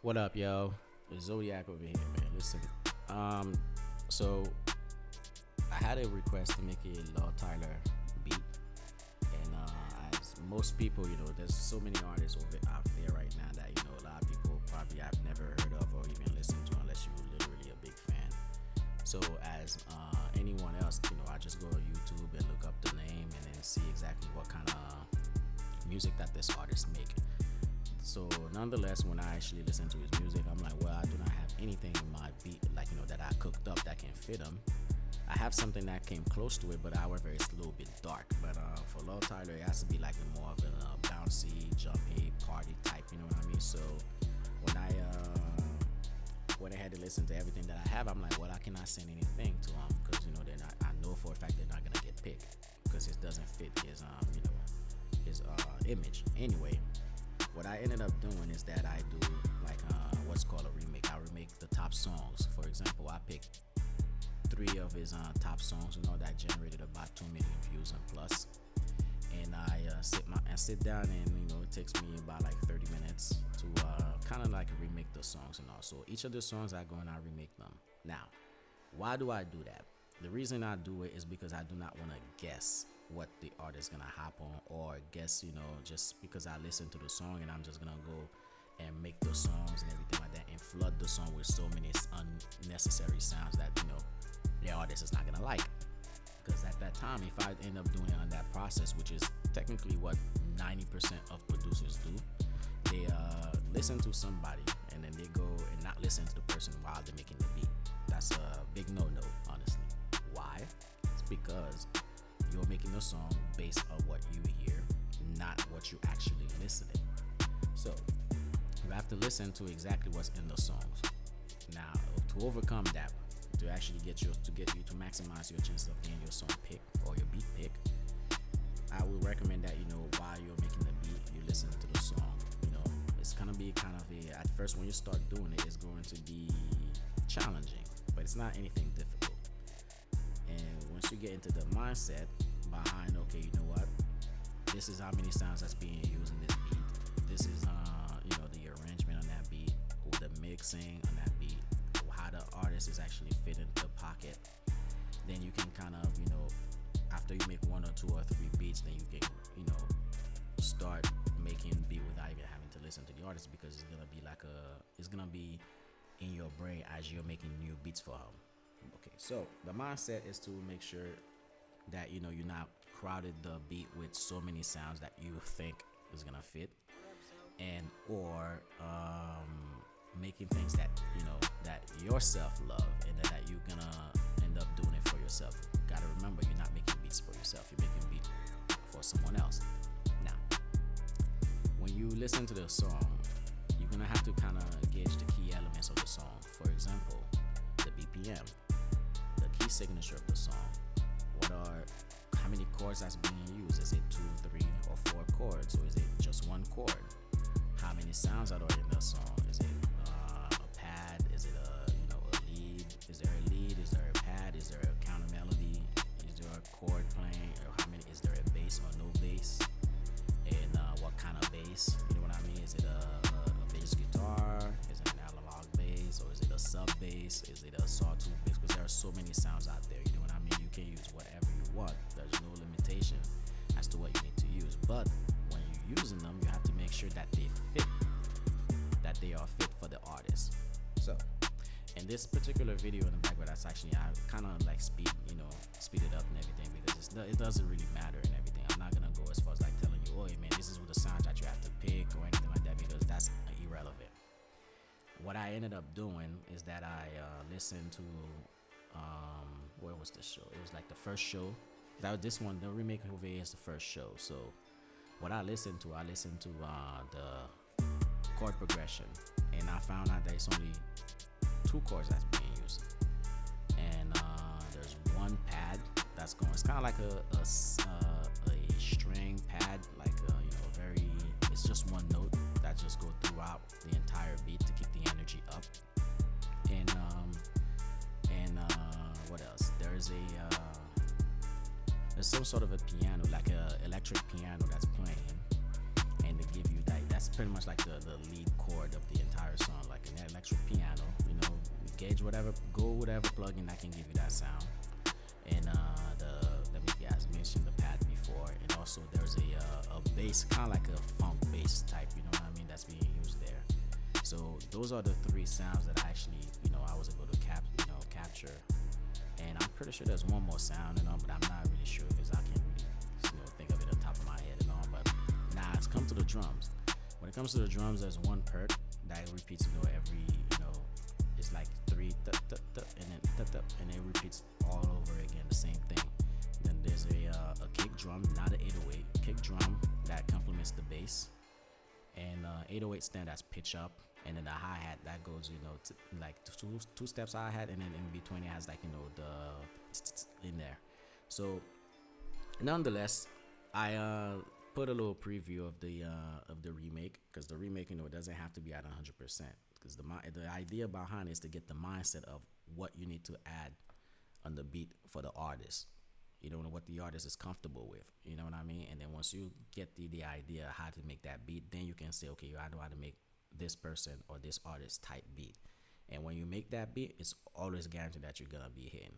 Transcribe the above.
What up, yo? It's Zodiac over here, man. Listen, um, so I had a request to make a Luh Tyler beat, and as most people, there's so many artists out there right now that a lot of people probably have never heard of or even listened to unless you're literally a big fan. So as anyone else, I just go to YouTube and look up the name and then see exactly what kind of music that this artist make. So nonetheless, when I actually listen to his music, I'm like, well, I do not have anything in my beat that I cooked up that can fit him. I have something that came close to it, but however, it's a little bit dark. But for Luh Tyler, it has to be like more of a bouncy, jumpy, party type. You know what I mean? So when I went ahead to listen to everything that I have, I'm like, well, I cannot send anything to him because they're not. I know for a fact they're not gonna get picked because it doesn't fit his his image. Anyway, what I ended up doing is that I do what's called a remake. I remake the top songs. For example, I picked 3 of his top songs, that generated about 2 million views and plus. And I sit down and it takes me about like 30 minutes to kind of like remake the songs and all. So each of the songs I go and I remake them. Now, why do I do that? The reason I do it is because I do not want to guess what the artist gonna hop on or guess, just because I listen to the song and I'm just gonna go and make the songs and everything like that and flood the song with so many unnecessary sounds that the artist is not gonna like. Because at that time, if I end up doing it on that process, which is technically what 90% of producers do, they listen to somebody and then they go and not listen to the person while they're making the beat. That's a big no-no, honestly. Why? It's because you're making a song based on what you hear, not what you actually listening. So you have to listen to exactly what's in the songs. Now, to overcome that, to actually get you to maximize your chances of getting your song picked or your beat picked, I would recommend that while you're making the beat, you listen to the song. It's gonna be kind of at first when you start doing it, it's going to be challenging, but it's not anything difficult. And once you get into the mindset behind, okay, you know what, this is how many sounds that's being used in this beat. This is the arrangement on that beat, or the mixing on that beat, or how the artist is actually fit into the pocket. Then you can kind of after you make 1 or 2 or 3 beats, then you can start making beat without even having to listen to the artist, because it's gonna be in your brain as you're making new beats for him. Okay, so the mindset is to make sure that you're not crowded the beat with so many sounds that you think is gonna fit, and or making things that that yourself love and that you're gonna end up doing it for yourself. Gotta remember, you're not making beats for yourself, you're making beats for someone else. Now, when you listen to the song, you're gonna have to kind of gauge the key elements of the song. For example, the BPM, the key signature of the song. How many chords that's being used? Is it 2, 3, or 4 chords, or is it just 1 chord? How many sounds are there in the song? Is it a pad? Is it a lead? Is there a lead? Is there a pad? Is there a counter melody? Is there a chord playing? Or how many? Is there a bass or no bass? And what kind of bass? You know what I mean? Is it a bass guitar? Is it an analog bass, or is it a sub bass? Is it a sawtooth bass? Because there are so many sounds out there. You know what I mean? You can use whatever you want. There's no limitation as to what you need to use. But when you're using them, you have to make sure that they fit, that they are fit for the artist. So in this particular video in the background, that's actually I kind of like speed it up and everything, because it doesn't really matter and everything. I'm not gonna go as far as like telling you, oh man, this is what the sound that you have to pick or anything like that, because that's irrelevant. What I ended up doing is that I listened to where was this show? It was like the first show. This one, the remake over here is the first show. So what I listened to the chord progression, and I found out that it's only 2 chords that's being used, and there's 1 pad that's going. It's kind of like a string pad, like it's just 1 note that just go throughout the entire beat to keep the energy up. And what else? There's some sort of a piano, like a electric piano that's playing, and to give you that's pretty much like the lead chord of the entire song, like an electric piano. You know, gauge whatever, go whatever plugin that can give you that sound. And the let me guys mentioned the pad before, and also there's a bass, kind of like a funk bass type. You know what I mean? That's being used there. So those are the three sounds that I actually, I was able to capture. And I'm pretty sure there's one more sound, but I'm not really sure because I can't really, think of it on top of my head, But now it's come to the drums. When it comes to the drums, there's one perk that repeats, every, it's like three, and then and it repeats all over again, the same thing. Then there's a kick drum, not an 808, kick drum that complements the bass, and 808 stand that's pitch up, and then the hi hat that goes, to like two steps hi hat, and then in between it has like the in there. So nonetheless, I put a little preview of the remake, because the remake, it doesn't have to be at 100%, because the idea behind it is to get the mindset of what you need to add on the beat for the artist. What the artist is comfortable with. You know what I mean? And then once you get the idea how to make that beat, then you can say, okay, I know how to make this person or this artist type beat. And when you make that beat, it's always guaranteed that you're gonna be hitting.